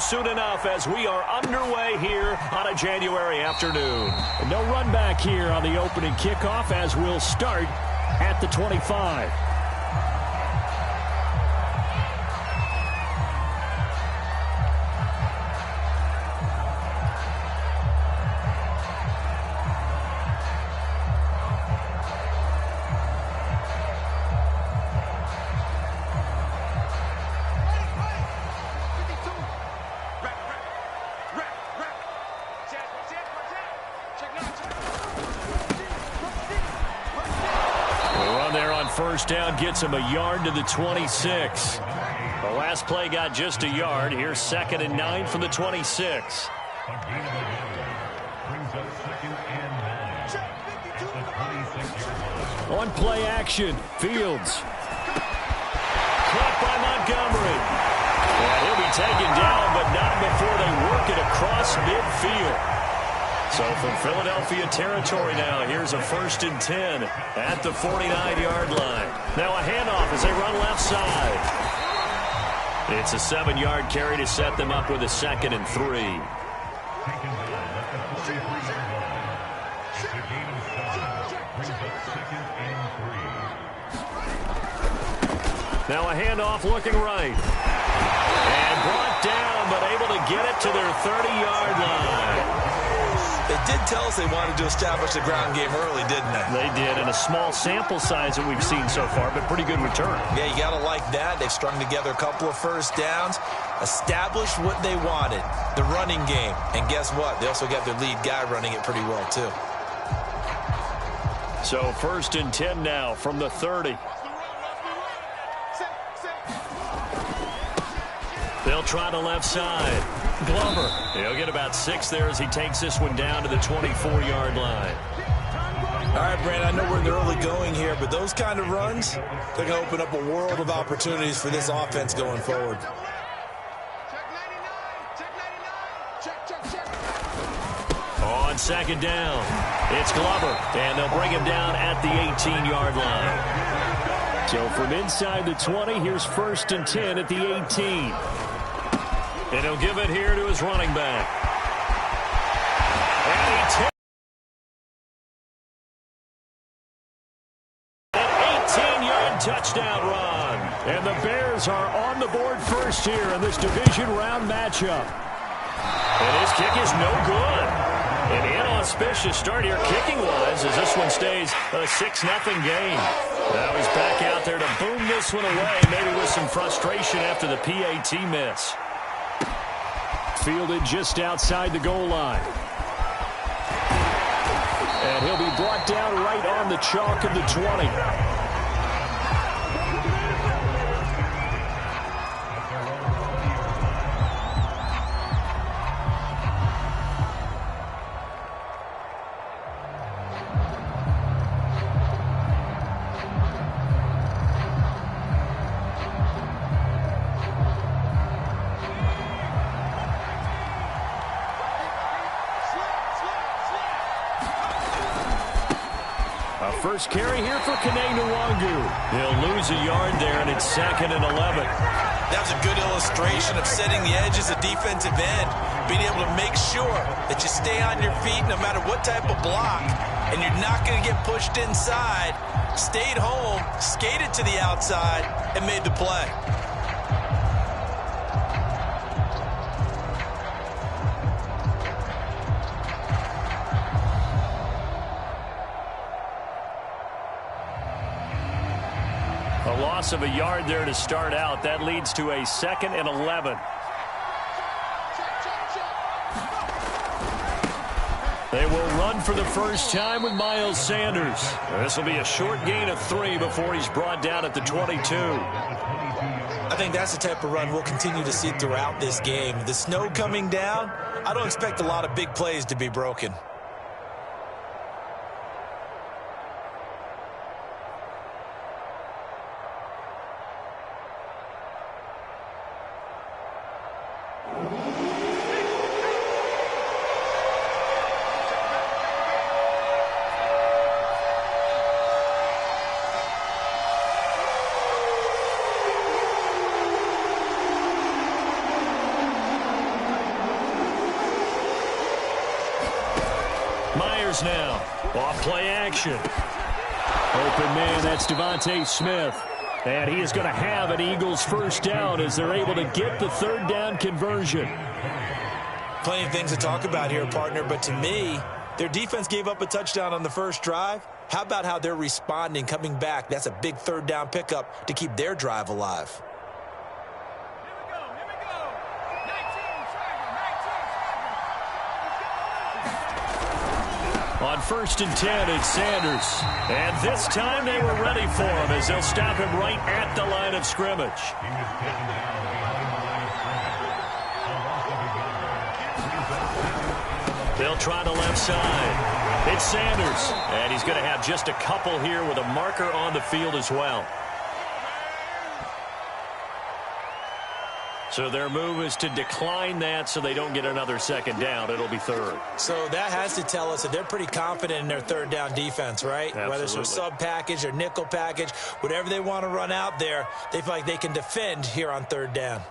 Soon enough as we are underway here on a January afternoon. No run back here on the opening kickoff as we'll start at the 25. First down gets him a yard to the 26. The last play got just a yard. Here's 2nd and 9 from the 26. On play action, Fields. Caught by Montgomery. And he'll be taken down, but not before they work it across midfield. So from Philadelphia territory now, here's a 1st and 10 at the 49-yard line. Now a handoff as they run left side. It's a 7-yard carry to set them up with a 2nd and 3. Now a handoff looking right. And brought down, but able to get it to their 30-yard line. They did tell us they wanted to establish the ground game early, didn't they? They did, and a small sample size that we've seen so far, but pretty good return. Yeah, you got to like that. They've strung together a couple of first downs, established what they wanted, the running game. And guess what? They also got their lead guy running it pretty well, too. So 1st and 10 now from the 30. They'll try the left side. Glover. He'll get about 6 there as he takes this one down to the 24-yard line. All right, Brand, I know we're in the early going here, but those kind of runs, they're going to open up a world of opportunities for this offense going forward. On 2nd down, it's Glover, and they'll bring him down at the 18-yard line. So from inside the 20, here's 1st and 10 at the 18. And he'll give it here to his running back. And he takes an 18-yard touchdown run. And the Bears are on the board first here in this division round matchup. And his kick is no good. An inauspicious start here kicking-wise as this one stays a 6-0 game. Now he's back out there to boom this one away, maybe with some frustration after the PAT miss. Fielded just outside the goal line. And he'll be brought down right on the chalk of the 20. First carry here for Kene Nwangu. He'll lose a yard there, and it's 2nd and 11. That was a good illustration of setting the edge as a defensive end, being able to make sure that you stay on your feet no matter what type of block, and you're not going to get pushed inside. Stayed home, skated to the outside, and made the play. A loss of a yard there to start out. That leads to a 2nd and 11. They will run for the first time with Miles Sanders. This will be a short gain of 3 before he's brought down at the 22. I think that's the type of run we'll continue to see throughout this game. The snow coming down, I don't expect a lot of big plays to be broken. Bears now. Off play action. Open man, that's Devontae Smith. And he is going to have an Eagles first down as they're able to get the third down conversion. Plenty of things to talk about here, partner, but to me, their defense gave up a touchdown on the first drive. How about how they're responding, coming back? That's a big third down pickup to keep their drive alive. On 1st and 10, it's Sanders. And this time they were ready for him as they'll stop him right at the line of scrimmage. They'll try the left side. It's Sanders. And he's going to have just a couple here with a marker on the field as well. So their move is to decline that so they don't get another second down. It'll be third. So that has to tell us that they're pretty confident in their third down defense, right? Absolutely. Whether it's a sub package or nickel package, whatever they want to run out there, they feel like they can defend here on third down.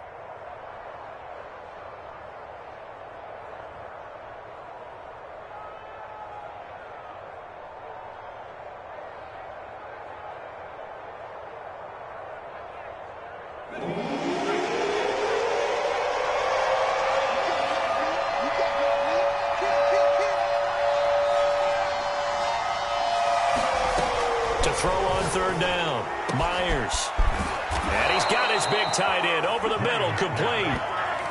Throw on third down. Myers. And he's got his big tight end over the middle, complete.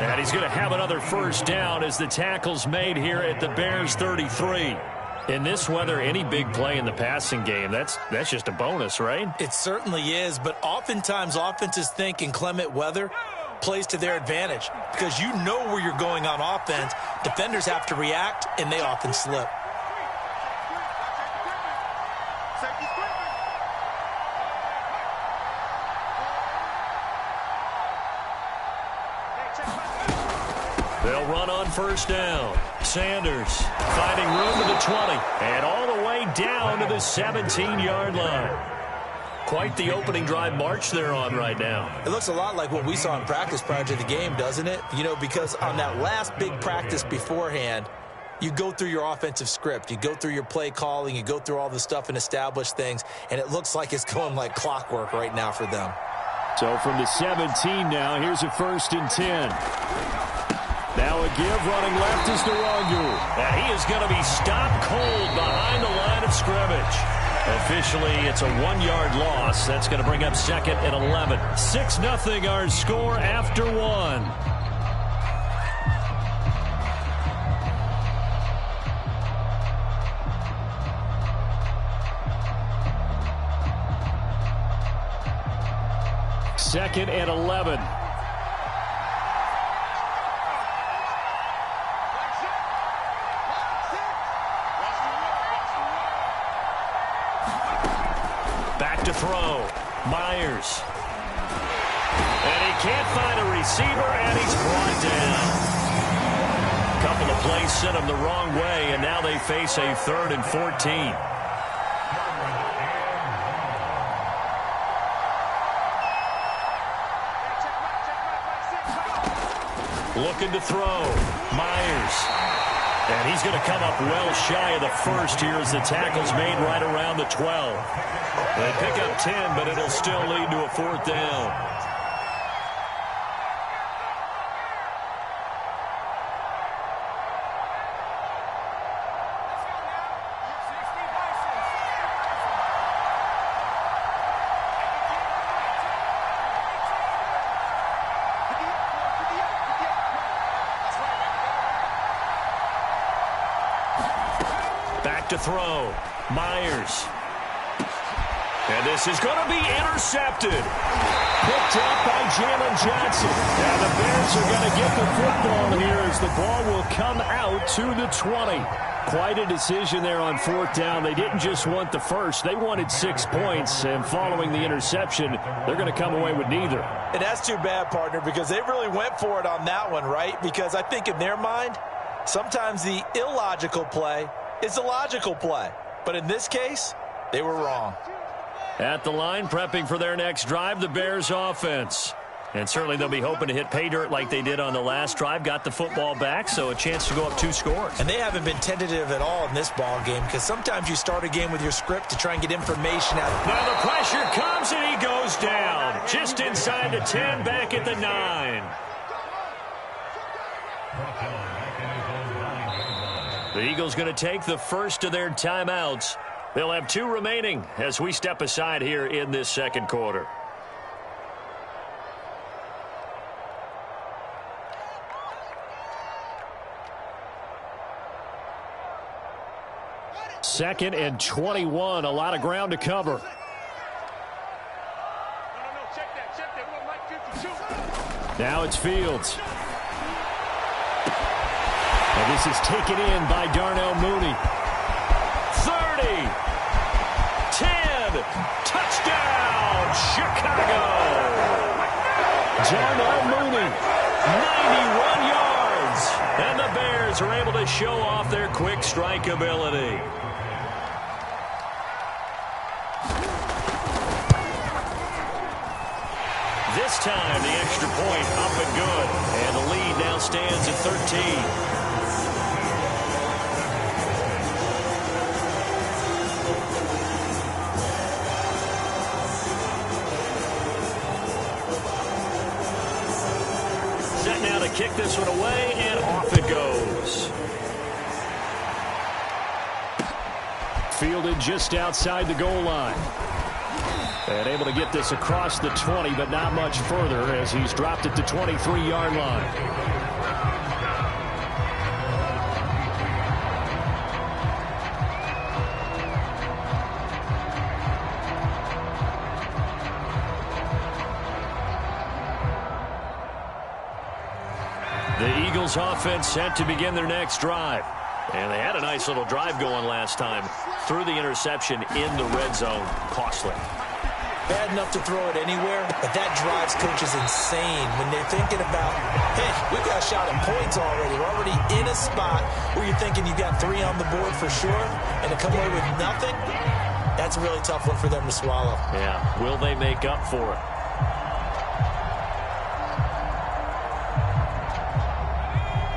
And he's going to have another first down as the tackle's made here at the Bears 33. In this weather, any big play in the passing game, that's just a bonus, right? It certainly is, but oftentimes offenses think inclement weather plays to their advantage because you know where you're going on offense. Defenders have to react, and they often slip. They'll run on first down. Sanders finding room to the 20 and all the way down to the 17-yard line. Quite the opening drive march they're on right now. It looks a lot like what we saw in practice prior to the game, doesn't it? You know, because on that last big practice beforehand, you go through your offensive script. You go through your play calling. You go through all the stuff and establish things, and it looks like it's going like clockwork right now for them. So from the 17 now, here's a 1st and 10. Now a give, running left is Narangu. And he is going to be stopped cold behind the line of scrimmage. Officially, it's a 1-yard loss. That's going to bring up 2nd and 11. 6-0 our score after 1. Second and 11. Back to throw. Myers. And he can't find a receiver, and he's brought down. A couple of plays sent him the wrong way, and now they face a 3rd and 14. Looking to throw. Myers. And he's going to come up well shy of the first here as the tackle's made right around the 12. They pick up 10, but it'll still lead to a 4th down. Back to throw. Myers. And this is going to be intercepted. Picked up by Jalen Johnson. And the Bears are going to get the football here as the ball will come out to the 20. Quite a decision there on 4th down. They didn't just want the first. They wanted 6 points. And following the interception, they're going to come away with neither. And that's too bad, partner, because they really went for it on that one, right? Because I think in their mind, sometimes the illogical play is a logical play. But in this case, they were wrong. At the line, prepping for their next drive, the Bears offense. And certainly they'll be hoping to hit pay dirt like they did on the last drive. Got the football back, so a chance to go up 2 scores. And they haven't been tentative at all in this ball game, because sometimes you start a game with your script to try and get information out. Now the pressure comes, and he goes down. Just inside the 10, back at the 9. The Eagles going to take the first of their timeouts. They'll have 2 remaining as we step aside here in this second quarter. Second and 21, a lot of ground to cover. Now it's Fields. And this is taken in by Darnell Mooney. 30, 10, touchdown, Chicago. Darnell Mooney, 91 yards. And the Bears are able to show off their quick strike ability. This time, the extra point up and good. And the lead now stands at 13. Set now to kick this one away, and off it goes. Fielded just outside the goal line. And able to get this across the 20, but not much further as he's dropped it to 23-yard line. The Eagles offense set to begin their next drive. And they had a nice little drive going last time. Threw the interception in the red zone. Costly. Bad enough to throw it anywhere, but that drives coaches insane when they're thinking about, hey, we got a shot at points already. We're already in a spot where you're thinking you got 3 on the board for sure, and to come away with nothing, that's a really tough one for them to swallow. Yeah, will they make up for it?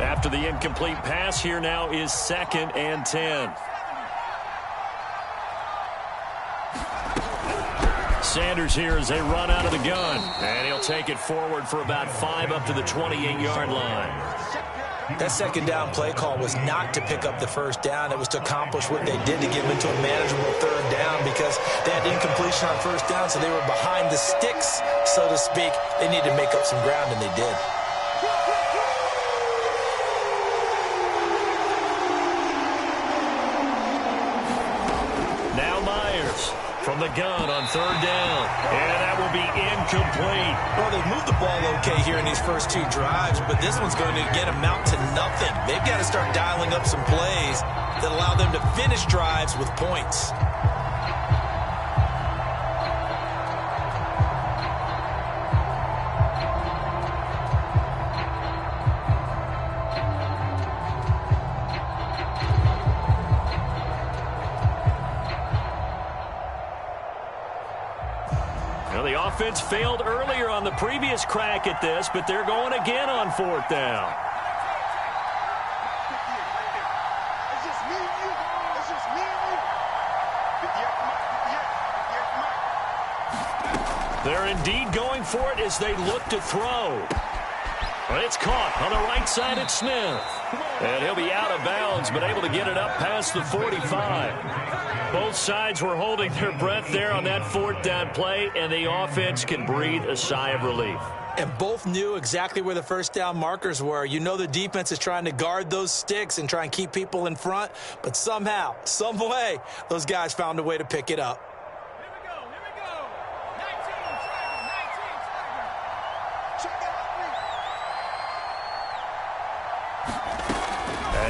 After the incomplete pass, here now is 2nd and 10. Sanders here as they run out of the gun. And he'll take it forward for about 5 up to the 28-yard line. That second down play call was not to pick up the first down. It was to accomplish what they did to get them into a manageable 3rd down because they had incompletion on first down, so they were behind the sticks, so to speak. They needed to make up some ground, and they did. Now Myers from the gun on 3rd down. And that will be incomplete. Well, they've moved the ball okay here in these first 2 drives, but this one's going to get amount to nothing. They've got to start dialing up some plays that allow them to finish drives with points. The offense failed earlier on the previous crack at this, but they're going again on 4th down. They're indeed going for it as they look to throw. But it's caught on the right side at Smith. And he'll be out of bounds, but able to get it up past the 45. Both sides were holding their breath there on that 4th down play, and the offense can breathe a sigh of relief. And both knew exactly where the first down markers were. You know the defense is trying to guard those sticks and try and keep people in front, but somehow, some way, those guys found a way to pick it up.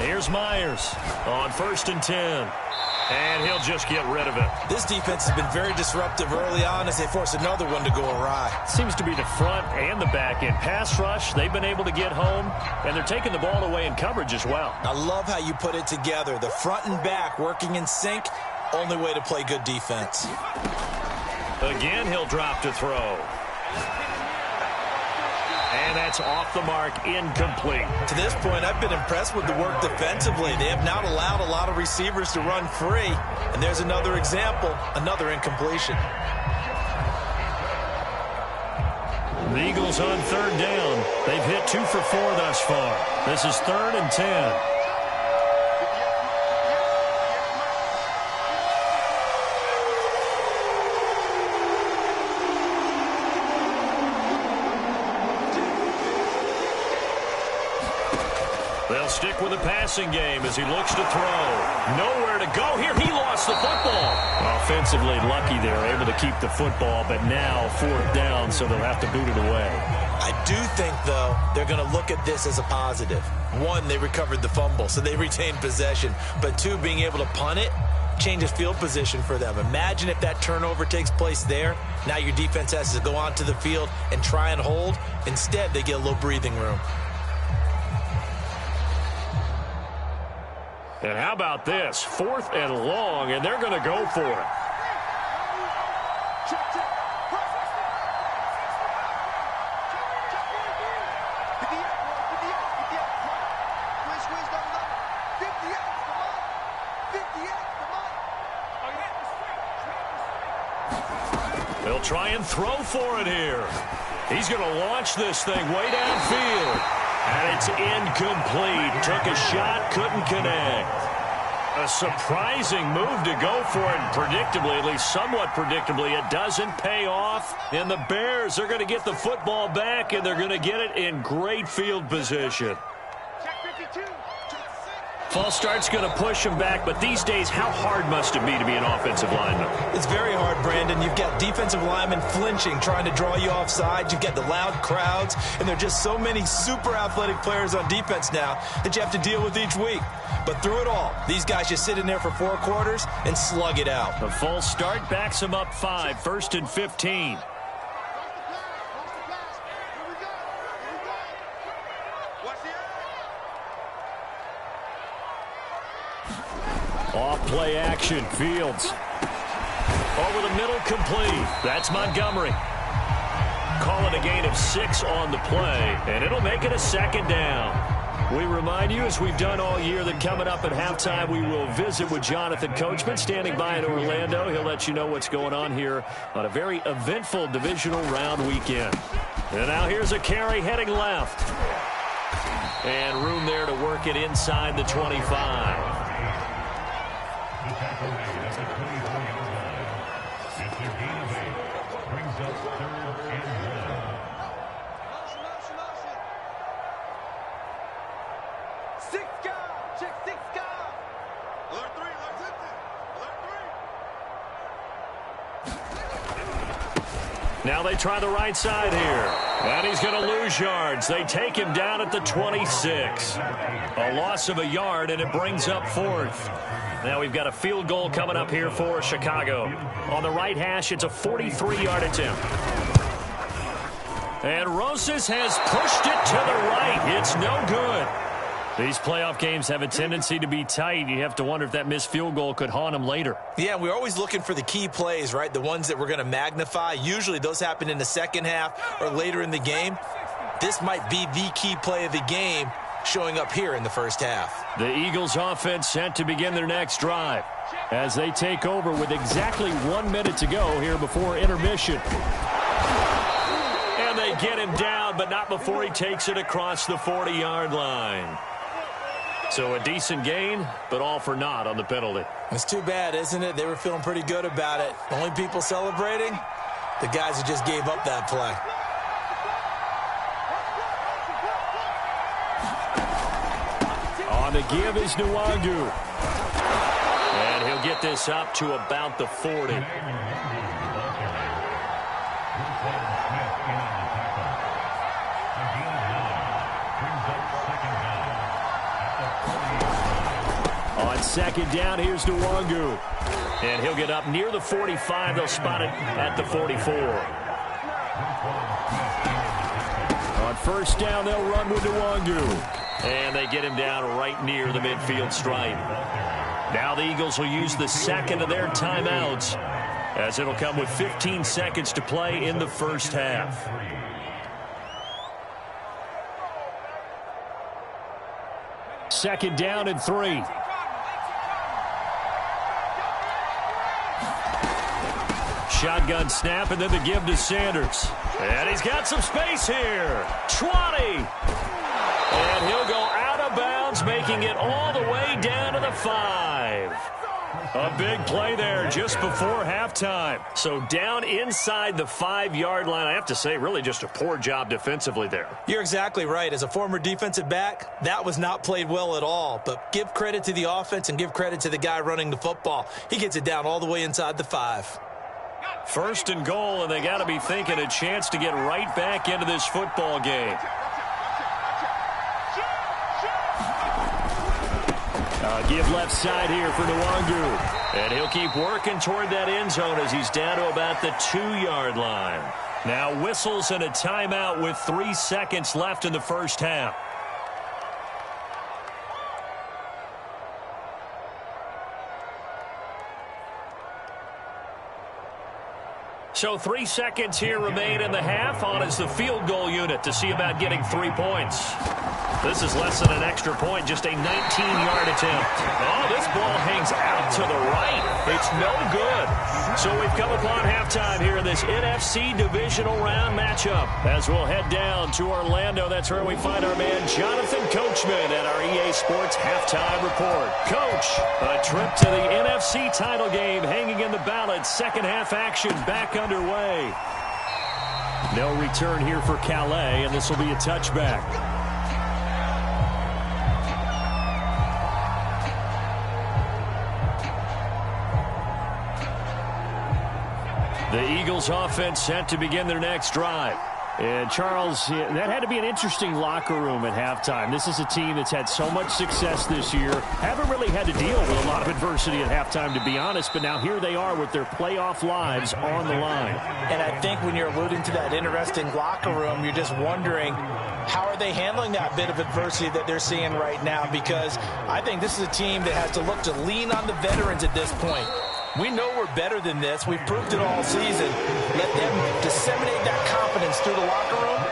Here's Myers on 1st and 10. And he'll just get rid of it. This defense has been very disruptive early on as they force another one to go awry. Seems to be the front and the back end. Pass rush, they've been able to get home, and they're taking the ball away in coverage as well. I love how you put it together. The front and back working in sync, only way to play good defense. Again, he'll drop to throw. And that's off the mark, incomplete. To this point, I've been impressed with the work defensively. They have not allowed a lot of receivers to run free. And there's another example, another incompletion. The Eagles on third down. They've hit 2 for 4 thus far. This is 3rd and 10. They'll stick with the passing game as he looks to throw. Nowhere to go here. He lost the football. Offensively lucky they're able to keep the football, but now 4th down, so they'll have to boot it away. I do think, though, they're going to look at this as a positive. 1, they recovered the fumble, so they retained possession. But 2, being able to punt it changes field position for them. Imagine if that turnover takes place there. Now your defense has to go onto the field and try and hold. Instead, they get a little breathing room. And how about this? 4th and long, and they're going to go for it. They'll try and throw for it here. He's going to launch this thing way downfield. And it's incomplete. Took a shot, couldn't connect. A surprising move to go for it. And predictably, at least somewhat predictably, it doesn't pay off. And the Bears are going to get the football back, and they're going to get it in great field position. False start's going to push him back, but these days, how hard must it be to be an offensive lineman? It's very hard, Brandon. You've got defensive linemen flinching, trying to draw you offside. You've got the loud crowds, and there are just so many super athletic players on defense now that you have to deal with each week. But through it all, these guys just sit in there for 4 quarters and slug it out. The false start backs him up 5, 1st and 15. Off play action, Fields. Over the middle, complete. That's Montgomery. Call it a gain of 6 on the play, and it'll make it a 2nd down. We remind you, as we've done all year, that coming up at halftime, we will visit with Jonathan Coachman, standing by in Orlando. He'll let you know what's going on here on a very eventful divisional round weekend. And now here's a carry heading left. And room there to work it inside the 25. Now they try the right side here. And he's going to lose yards. They take him down at the 26. A loss of a yard, and it brings up 4th. Now we've got a field goal coming up here for Chicago. On the right hash, it's a 43-yard attempt. And Rosas has pushed it to the right. It's no good. These playoff games have a tendency to be tight. You have to wonder if that missed field goal could haunt them later. Yeah, we're always looking for the key plays, right? The ones that we're going to magnify. Usually those happen in the second half or later in the game. This might be the key play of the game showing up here in the first half. The Eagles offense set to begin their next drive as they take over with exactly 1 minute to go here before intermission. And they get him down, but not before he takes it across the 40-yard line. So a decent gain, but all for naught on the penalty. It's too bad, isn't it? They were feeling pretty good about it. Only people celebrating, the guys who just gave up that play. On the give is Nwangu. And he'll get this up to about the 40. On 2nd down, here's Nwangu. And he'll get up near the 45. They'll spot it at the 44. On 1st down, they'll run with Nwangu. And they get him down right near the midfield stripe. Now the Eagles will use the 2nd of their timeouts, as it'll come with 15 seconds to play in the first half. 2nd down and 3. Shotgun snap, and then the give to Sanders. And he's got some space here. 20. And he'll go out of bounds, making it all the way down to the 5. A big play there just before halftime. So down inside the 5-yard line. I have to say, really just a poor job defensively there. You're exactly right. As a former defensive back, that was not played well at all. But give credit to the offense and give credit to the guy running the football. He gets it down all the way inside the 5. 1st and goal, and they got to be thinking a chance to get right back into this football game. Give left side here for Nwangu. And he'll keep working toward that end zone as he's down to about the 2-yard line. Now whistles and a timeout with 3 seconds left in the first half. So 3 seconds here remain in the half. On is the field goal unit to see about getting 3 points. This is less than an extra point, just a 19-yard attempt. Oh, this ball hangs out to the right. It's no good. So we've come upon halftime here in this NFC divisional round matchup. As we'll head down to Orlando, that's where we find our man Jonathan Coachman at our EA Sports Halftime Report. Coach, a trip to the NFC title game hanging in the balance. Second half action back underway. No return here for Calais, and this will be a touchback. The Eagles offense set to begin their next drive. And, Charles, that had to be an interesting locker room at halftime. This is a team that's had so much success this year. Haven't really had to deal with a lot of adversity at halftime, to be honest. But now here they are with their playoff lives on the line. And I think when you're alluding to that interesting locker room, you're just wondering, how are they handling that bit of adversity that they're seeing right now? Because I think this is a team that has to look to lean on the veterans at this point. We know we're better than this. We've proved it all season. Let them disseminate that confidence through the locker room.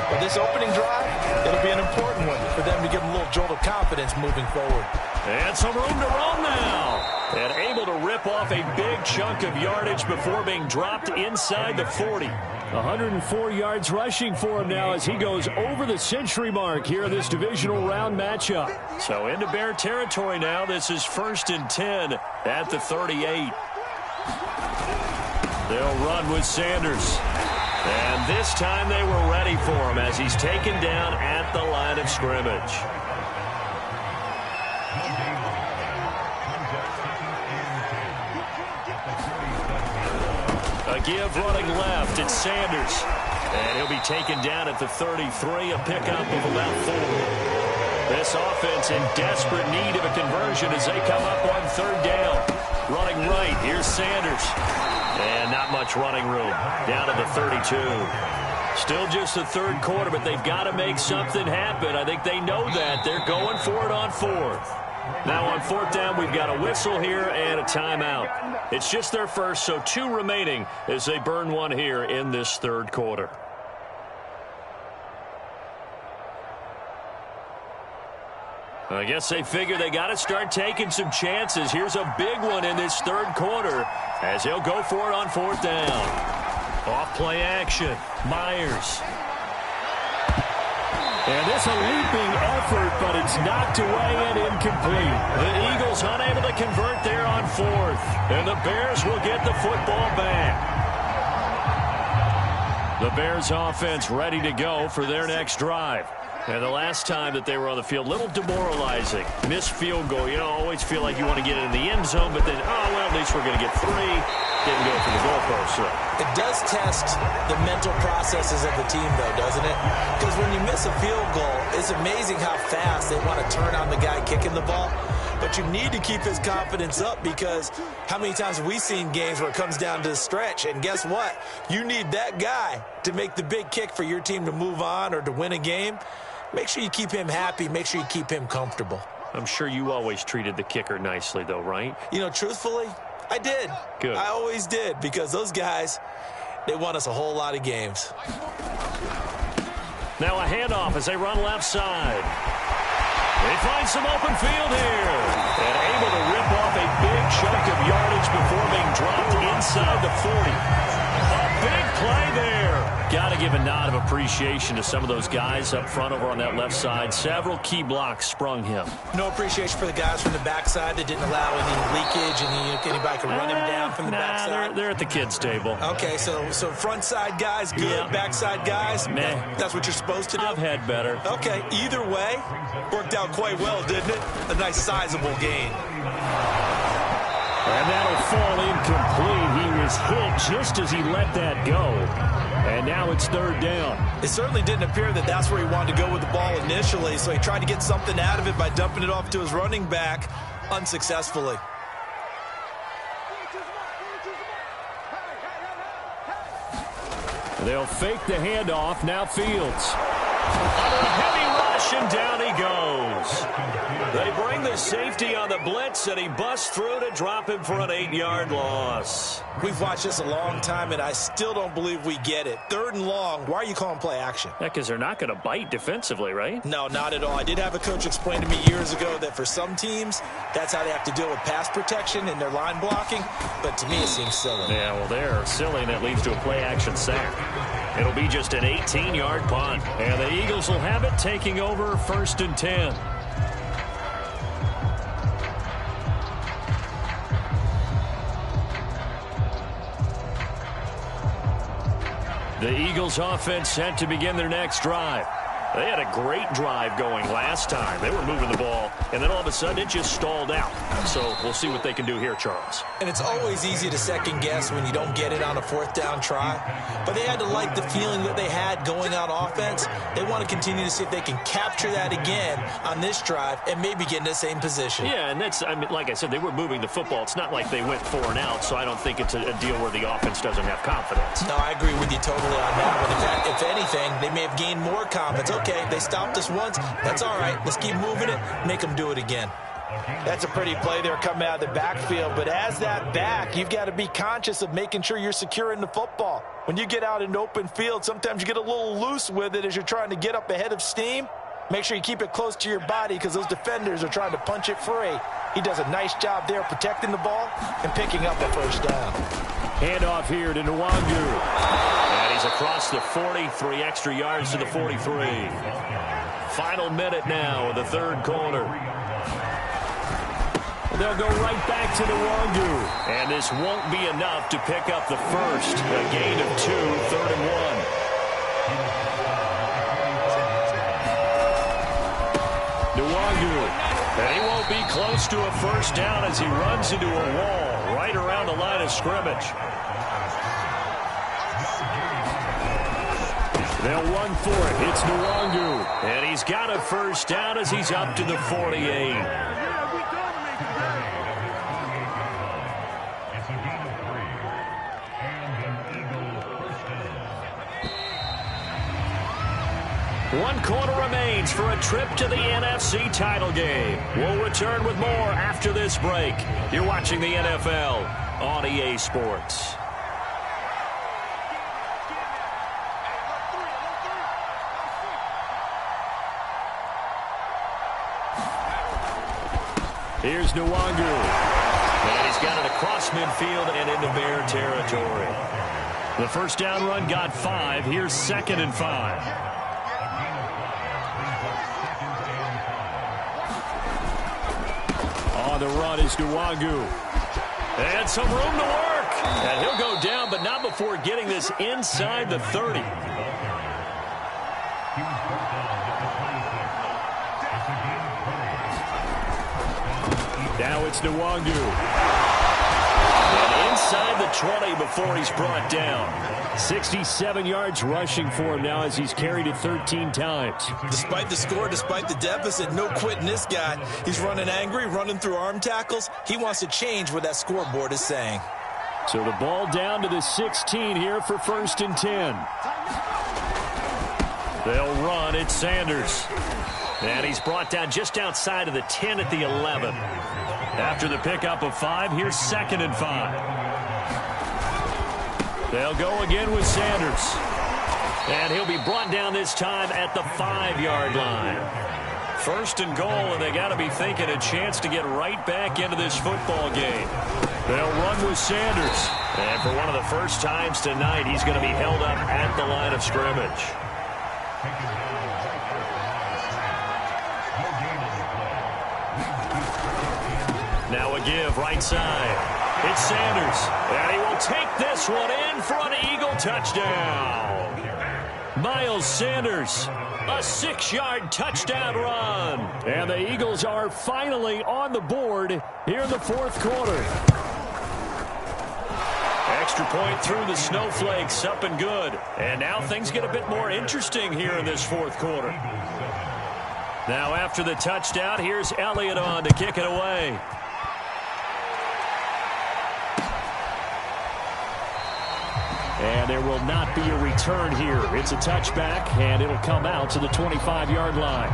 But this opening drive, it'll be an important one for them to give them a little jolt of confidence moving forward. And some room to roam now. And able to rip off a big chunk of yardage before being dropped inside the 40. 104 yards rushing for him now as he goes over the century mark here in this divisional round matchup. So into Bear territory now. This is 1st and 10 at the 38. They'll run with Sanders. And this time they were ready for him as he's taken down at the line of scrimmage. A give running left. It's Sanders. And he'll be taken down at the 33, a pickup of about 4. This offense in desperate need of a conversion as they come up on 3rd down. Running right, here's Sanders. And not much running room. Down to the 32. Still just the 3rd quarter, but they've got to make something happen. I think they know that. They're going for it on 4th. Now on 4th down, we've got a whistle here and a timeout. It's just their first, so 2 remaining as they burn one here in this 3rd quarter. I guess they figure they got to start taking some chances. Here's a big one in this 3rd quarter as they'll go for it on 4th down. Off play action. Myers. And this a leaping effort, but it's knocked away and incomplete. The Eagles unable to convert there on 4th. And the Bears will get the football back. The Bears offense ready to go for their next drive. And the last time that they were on the field, a little demoralizing. Missed field goal. You know, always feel like you want to get it in the end zone, but then, oh, well, at least we're going to get 3. Didn't go for the goalpost. So. It does test the mental processes of the team, though, doesn't it? Because when you miss a field goal, it's amazing how fast they want to turn on the guy kicking the ball. But you need to keep his confidence up because how many times have we seen games where it comes down to the stretch? And guess what? You need that guy to make the big kick for your team to move on or to win a game. Make sure you keep him happy. Make sure you keep him comfortable. I'm sure you always treated the kicker nicely, though, right? You know, truthfully, I did. Good. I always did because those guys, they won us a whole lot of games. Now a handoff as they run left side. They find some open field here. And able to rip off a big chunk of yardage before being dropped inside the 40. A big play there. Got to give a nod of appreciation to some of those guys up front over on that left side. Several key blocks sprung him. No appreciation for the guys from the backside that didn't allow any leakage and anybody could run him down from the backside. They're at the kids' table. Okay, so front side guys good, Yeah. backside guys, that's what you're supposed to do? I've had better. Okay, either way, worked out quite well, didn't it? A nice sizable gain. And that'll fall incomplete. He was hit just as he let that go. And now it's third down. It certainly didn't appear that that's where he wanted to go with the ball initially, so he tried to get something out of it by dumping it off to his running back unsuccessfully. They'll fake the handoff. Now Fields. Under a heavy rush, and down he goes. They bring the safety on the blitz, and he busts through to drop him for an 8-yard loss. We've watched this a long time, and I still don't believe we get it. Third and long, why are you calling play action? Yeah, because they're not going to bite defensively, right? No, not at all. I did have a coach explain to me years ago that for some teams, that's how they have to deal with pass protection and their line blocking, but to me it seems silly. Yeah, well, they're silly, and that leads to a play-action sack. It'll be just an 18-yard punt, and the Eagles will have it taking over 1st and 10. The Eagles offense set to begin their next drive. They had a great drive going last time. They were moving the ball, and then all of a sudden it just stalled out. So we'll see what they can do here, Charles. And it's always easy to second guess when you don't get it on a 4th down try. But they had to like the feeling that they had going on offense. They want to continue to see if they can capture that again on this drive and maybe get in the same position. Yeah, and that's, I mean, like I said, they were moving the football. It's not like they went 4 and out, so I don't think it's a deal where the offense doesn't have confidence. No, I agree with you totally on that one. In fact, if anything, they may have gained more confidence. Okay, they stopped us once. That's all right. Let's keep moving it. Make them do it again. That's a pretty play there coming out of the backfield. But as that back, you've got to be conscious of making sure you're securing the football. When you get out in open field, sometimes you get a little loose with it as you're trying to get up ahead of steam. Make sure you keep it close to your body because those defenders are trying to punch it free. He does a nice job there protecting the ball and picking up a 1st down. Handoff here to Nwangu. And he's across the 40, 3 extra yards to the 43. Final minute now of the 3rd quarter. They'll go right back to Nwangu. And this won't be enough to pick up the first. A gain of 2, 3rd and 1. Nwangu. And he won't be close to a 1st down as he runs into a wall right around the line of scrimmage. They'll run for it. It's Nwangu. And he's got a 1st down as he's up to the 48. One quarter remains for a trip to the NFC title game. We'll return with more after this break. You're watching the NFL on EA Sports. Here's Nwangu. And he's got it across midfield and into Bear territory. The 1st down run got 5. Here's 2nd and 5. On the run is Nwangu. And some room to work. And he'll go down, but not before getting this inside the 30. Now it's Nwangu. And inside the 20 before he's brought down. 67 yards rushing for him now as he's carried it 13 times. Despite the score, despite the deficit, no quitting this guy. He's running angry, running through arm tackles. He wants to change what that scoreboard is saying. So the ball down to the 16 here for 1st and 10. They'll run. It's Sanders. And he's brought down just outside of the 10 at the 11. After the pickup of 5, here's 2nd and 5. They'll go again with Sanders. And he'll be brought down this time at the 5-yard line. First and goal, and they got to be thinking a chance to get right back into this football game. They'll run with Sanders. And for one of the first times tonight, he's going to be held up at the line of scrimmage. Now a give right side. It's Sanders, and he will take this one in for an Eagle touchdown. Miles Sanders, a 6-yard touchdown run. And the Eagles are finally on the board here in the fourth quarter. Extra point through the snowflakes, up and good. And now things get a bit more interesting here in this fourth quarter. Now after the touchdown, here's Elliott on to kick it away. And there will not be a return here. It's a touchback, and it'll come out to the 25-yard line.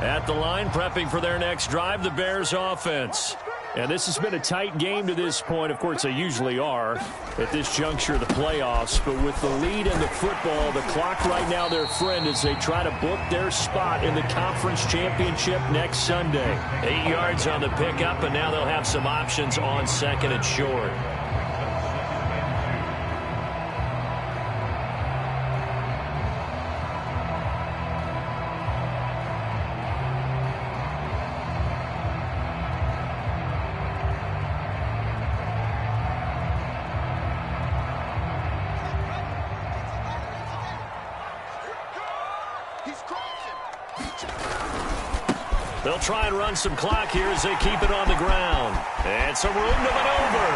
At the line, prepping for their next drive, the Bears offense. And this has been a tight game to this point. Of course, they usually are at this juncture of the playoffs. But with the lead in the football, the clock right now their friend as they try to book their spot in the conference championship next Sunday. 8 yards on the pickup, and now they'll have some options on second and short. They'll try and run some clock here as they keep it on the ground. And some room to maneuver.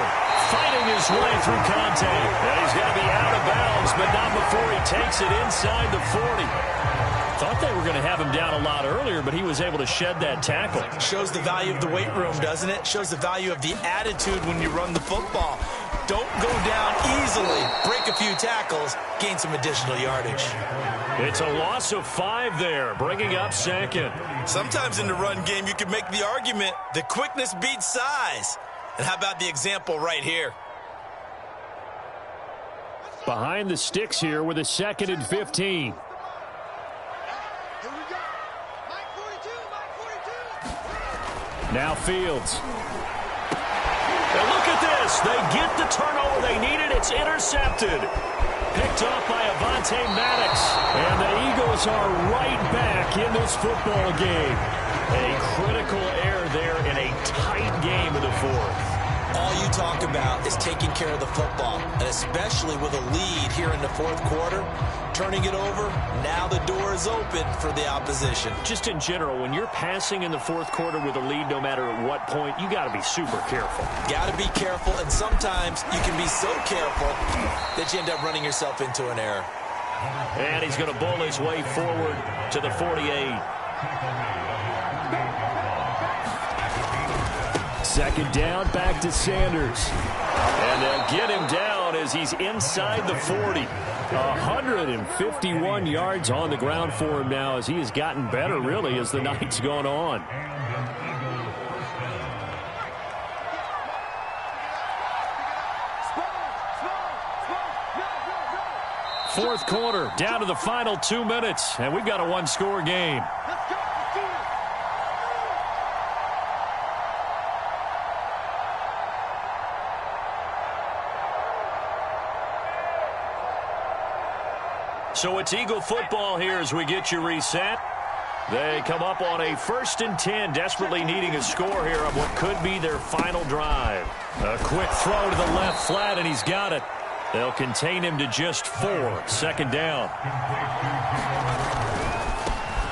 Fighting his way through contact. And he's got to be out of bounds, but not before he takes it inside the 40. Thought they were going to have him down a lot earlier, but he was able to shed that tackle. Shows the value of the weight room, doesn't it? Shows the value of the attitude when you run the football. Don't go down easily. Break a few tackles. Gain some additional yardage. It's a loss of 5 there, bringing up second. Sometimes in the run game, you can make the argument that quickness beats size. And how about the example right here? Behind the sticks here with a 2nd and 15. Now Fields. And look at this. They get the turnover they needed. It's intercepted. Picked off by Avonte Maddox. And the Eagles are right back in this football game. A critical error there in a tight game in the fourth. All you talk about is taking care of the football, and especially with a lead here in the fourth quarter. Turning it over, now the door is open for the opposition. Just in general, when you're passing in the fourth quarter with a lead, no matter at what point, you got to be super careful. Got to be careful, and sometimes you can be so careful that you end up running yourself into an error. And he's going to bowl his way forward to the 48. Second down, back to Sanders. And they'll get him down as he's inside the 40. 151 yards on the ground for him now as he has gotten better, really, as the night's gone on. Fourth quarter, down to the final 2 minutes, and we've got a one-score game. So it's Eagle football here as we get you reset. They come up on a 1st and 10, desperately needing a score here on what could be their final drive. A quick throw to the left flat, and he's got it. They'll contain him to just 4. 2nd down.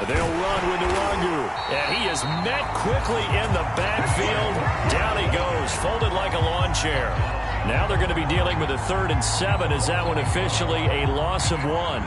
They'll run with Nwangu. And he is met quickly in the backfield. Down he goes, folded like a lawn chair. Now they're going to be dealing with a 3rd and 7. Is that one officially a loss of 1?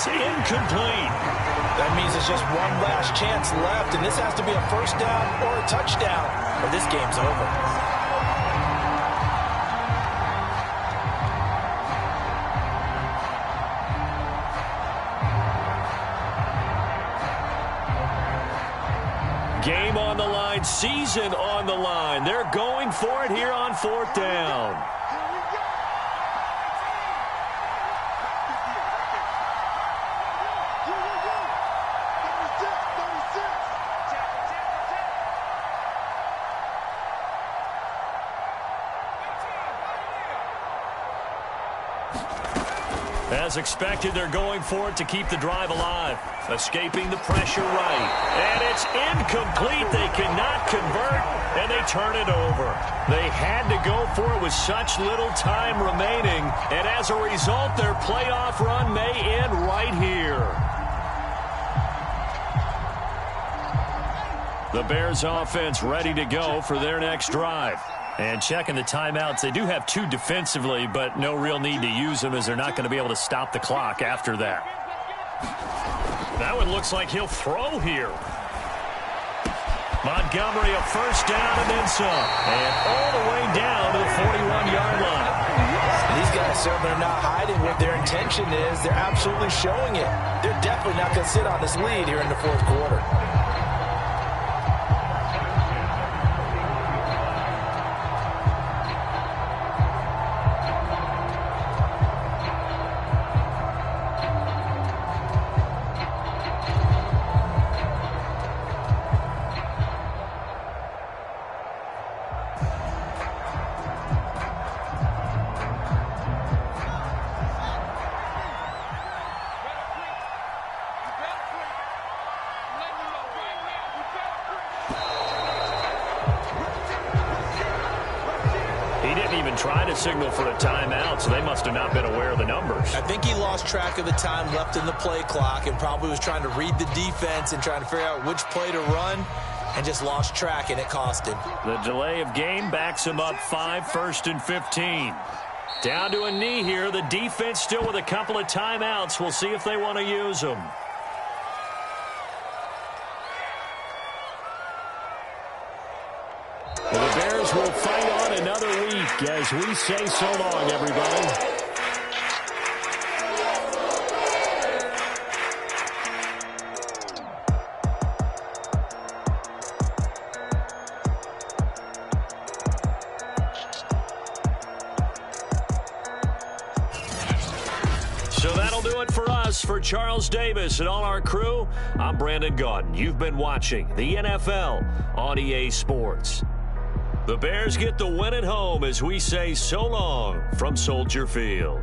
is incomplete. That means there's just one last chance left, and this has to be a first down or a touchdown, or this game's over. Game on the line, season on the line. They're going for it here on 4th down. As expected, they're going for it to keep the drive alive. Escaping the pressure right. And it's incomplete. They cannot convert, and they turn it over. They had to go for it with such little time remaining, and as a result, their playoff run may end right here. The Bears offense ready to go for their next drive. And checking the timeouts, they do have 2 defensively, but no real need to use them as they're not going to be able to stop the clock after that. That one looks like he'll throw here. Montgomery a first down and then some. And all the way down to the 41-yard line. These guys certainly are not hiding what their intention is. They're absolutely showing it. They're definitely not going to sit on this lead here in the 4th quarter. Try to signal for a timeout, so they must have not been aware of the numbers. I think he lost track of the time left in the play clock and probably was trying to read the defense and trying to figure out which play to run and just lost track, and it cost him. The delay of game backs him up 5, 1st and 15. Down to a knee here. The defense still with a couple of timeouts. We'll see if they want to use them. Well, the Bears will fight on another week as we say so long, everybody. So that'll do it for us. For Charles Davis and all our crew, I'm Brandon Gaudin. You've been watching the NFL on EA Sports. The Bears get the win at home as we say so long from Soldier Field.